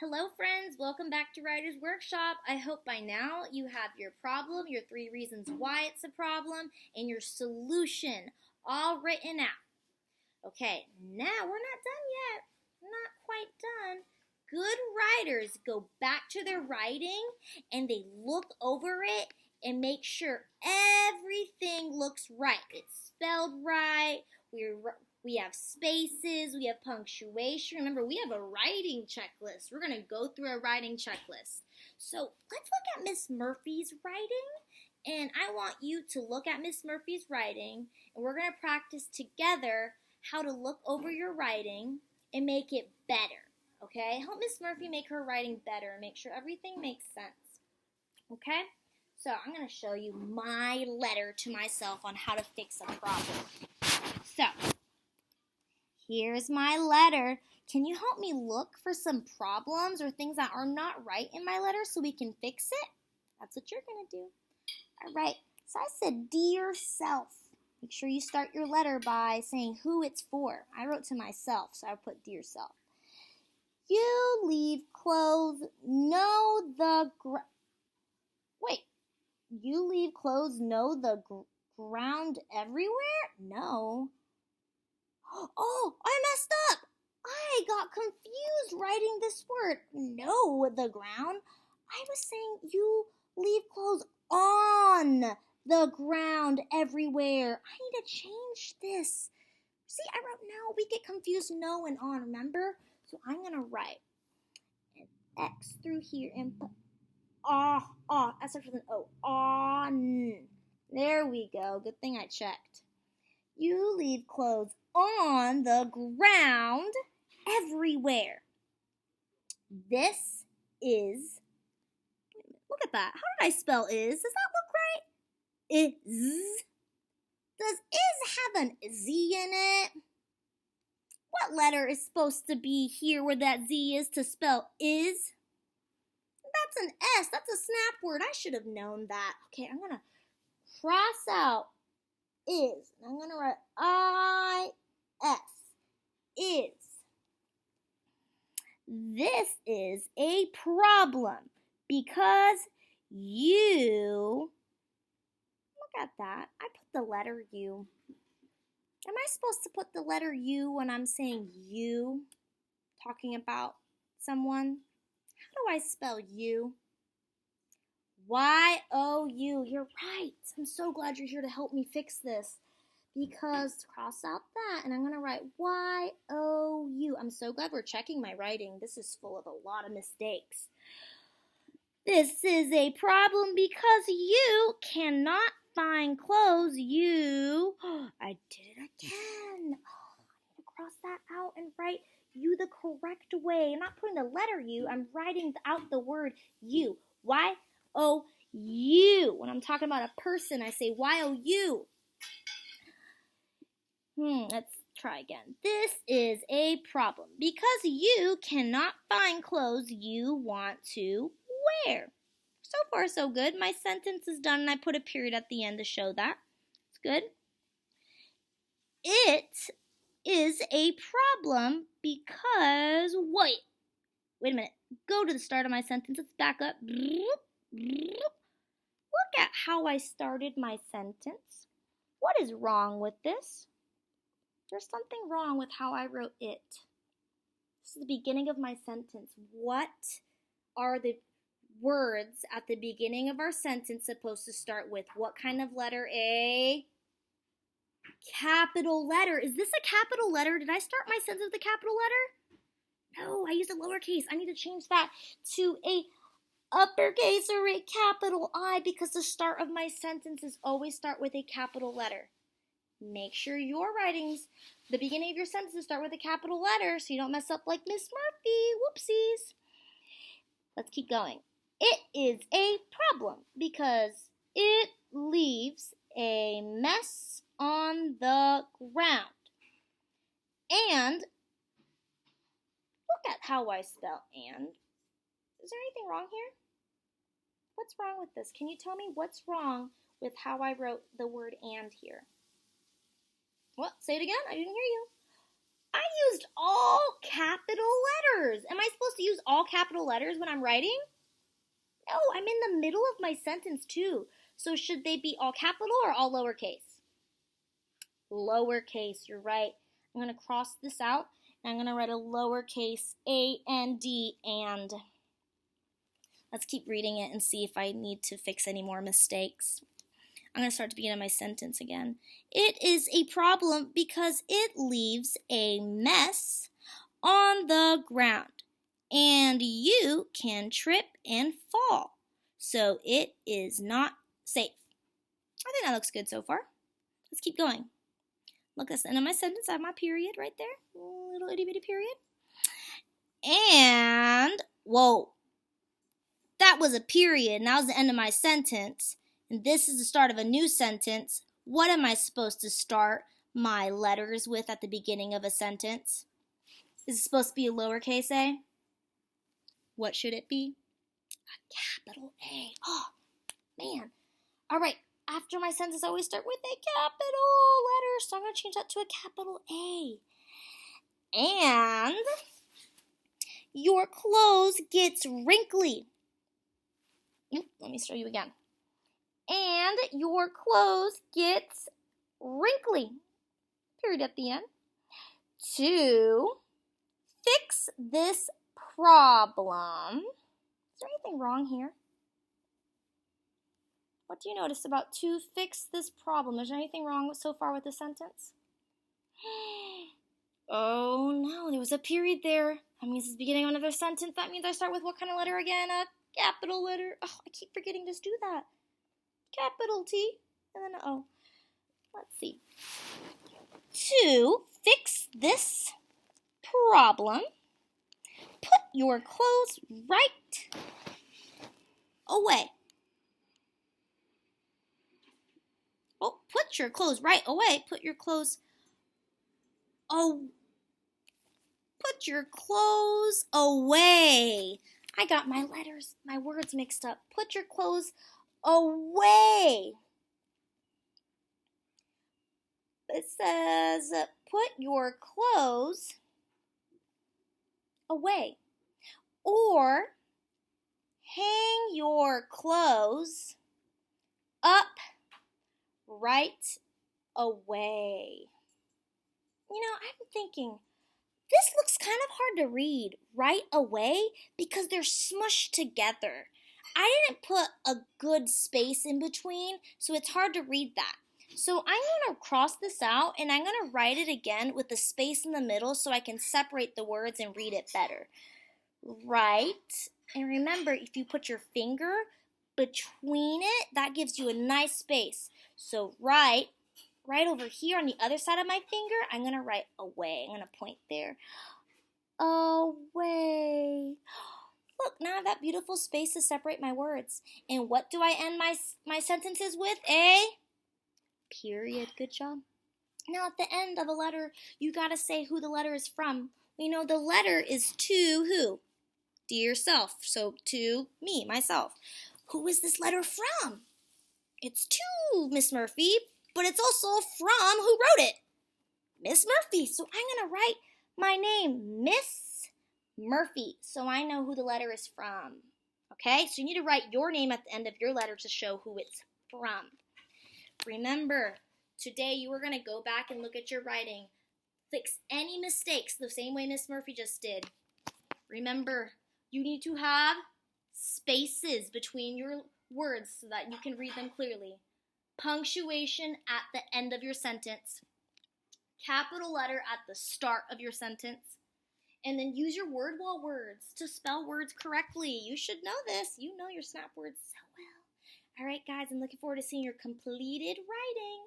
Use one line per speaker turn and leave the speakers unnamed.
Hello friends, welcome back to Writer's Workshop. I hope by now you have your problem, your 3 reasons why it's a problem, and your solution all written out. Okay, now we're not done yet. Not quite done. Good writers go back to their writing and they look over it and make sure everything looks right. It's spelled right. We have spaces, we have punctuation. Remember, we have a writing checklist. We're going to go through a writing checklist. So let's look at Ms. Murphy's writing. And I want you to look at Ms. Murphy's writing. And we're going to practice together how to look over your writing and make it better. Okay? Help Ms. Murphy make her writing better and make sure everything makes sense. Okay? So I'm going to show you my letter to myself on how to fix a problem. So here's my letter. Can you help me look for some problems or things that are not right in my letter so we can fix it? That's what you're going to do. All right. So I said, dear self. Make sure you start your letter by saying who it's for. I wrote to myself, so I put dear self. You leave clothes, know the Wait. You leave clothes, know the ground everywhere? No. Oh, I messed up. I got confused writing this word. No, the ground. I was saying you leave clothes on the ground everywhere. I need to change this. See, I wrote no. We get confused no and on, remember? So I'm going to write an X through here and put that starts with an O. On. There we go. Good thing I checked. You leave clothes on the ground everywhere. This is, look at that. How did I spell is? Does that look right? Is. Does is have an Z in it? What letter is supposed to be here where that Z is to spell is? That's an S. That's a snap word. I should have known that. Okay, I'm going to cross out is. And I'm going to write I-S. Is. This is a problem because you, look at that. I put the letter U. Am I supposed to put the letter U when I'm saying you, talking about someone? How do I spell you? Y-O-U. You're right. I'm so glad you're here to help me fix this. Because cross out that, and I'm going to write Y-O-U. I'm so glad we're checking my writing. This is full of a lot of mistakes. This is a problem because you cannot find clothes. I did it again. I need to cross that out and write you the correct way. I'm not putting the letter U. I'm writing out the word you. Y-O-U. When I'm talking about a person, I say Y-O-U. Let's try again. This is a problem because you cannot find clothes you want to wear. So far, so good. My sentence is done and I put a period at the end to show that. It's good. It is a problem because, wait a minute. Go to the start of my sentence. Let's back up. Look at how I started my sentence. What is wrong with this? There's something wrong with how I wrote it. This is the beginning of my sentence. What are the words at the beginning of our sentence supposed to start with? What kind of letter? A capital letter. Is this a capital letter? Did I start my sentence with a capital letter? No, I used a lowercase. I need to change that to a uppercase or a capital I because the start of my sentences always start with a capital letter. Make sure your writings, the beginning of your sentences start with a capital letter so you don't mess up like Ms. Murphy. Whoopsies. Let's keep going. It is a problem because it leaves a mess on the ground. And look at how I spell and. Is there anything wrong here? What's wrong with this? Can you tell me what's wrong with how I wrote the word and here? Well, say it again. I didn't hear you. I used all capital letters. Am I supposed to use all capital letters when I'm writing? No, I'm in the middle of my sentence too. So should they be all capital or all lowercase? Lowercase, you're right. I'm going to cross this out, and I'm going to write a lowercase A-N-D, and let's keep reading it and see if I need to fix any more mistakes. I'm going to start to begin my sentence again. It is a problem because it leaves a mess on the ground, and you can trip and fall, so it is not safe. I think that looks good so far. Let's keep going. Look, that's the end of my sentence. I have my period right there, a little itty bitty period. And, whoa, that was a period, and that was the end of my sentence. And this is the start of a new sentence. What am I supposed to start my letters with at the beginning of a sentence? Is it supposed to be a lowercase a? What should it be? A capital A. Oh, man. All right. After my sentence, I always start with a capital letter, so I'm going to change that to a capital A. And your clothes gets wrinkly. Let me show you again. And your clothes gets wrinkly. Period at the end. To fix this problem. Is there anything wrong here? What do you notice about to fix this problem? Is there anything wrong so far with the sentence? Oh no, there was a period there. That means it's the beginning of another sentence. That means I start with what kind of letter again? A capital letter. Oh, I keep forgetting to do that. Capital T and then an O. Let's see. To fix this problem, put your clothes right away. Oh, put your clothes right away. Put your clothes away. I got my words mixed up. Put your clothes away. It says, put your clothes away. Or hang your clothes up right away. You know, I'm thinking, this looks kind of hard to read, right away, because they're smushed together. I didn't put a good space in between, so it's hard to read that. So I'm going to cross this out, and I'm going to write it again with the space in the middle so I can separate the words and read it better. Right, and remember, if you put your finger between it, that gives you a nice space. So right over here on the other side of my finger, I'm going to write away. I'm going to point there. Away. Look, now I have that beautiful space to separate my words. And what do I end my sentences with? A period. Good job. Now at the end of a letter, you got to say who the letter is from. We know the letter is to who? To yourself. So to me, myself. Who is this letter from? It's to Ms. Murphy, but it's also from who wrote it? Ms. Murphy. So I'm going to write my name, Ms. Murphy, so I know who the letter is from. Okay, so you need to write your name at the end of your letter to show who it's from. Remember, today you are going to go back and look at your writing. Fix any mistakes the same way Ms. Murphy just did. Remember, you need to have spaces between your words so that you can read them clearly. Punctuation at the end of your sentence. Capital letter at the start of your sentence. And then use your word wall words to spell words correctly. You should know this. You know your snap words so well. All right, guys, I'm looking forward to seeing your completed writing.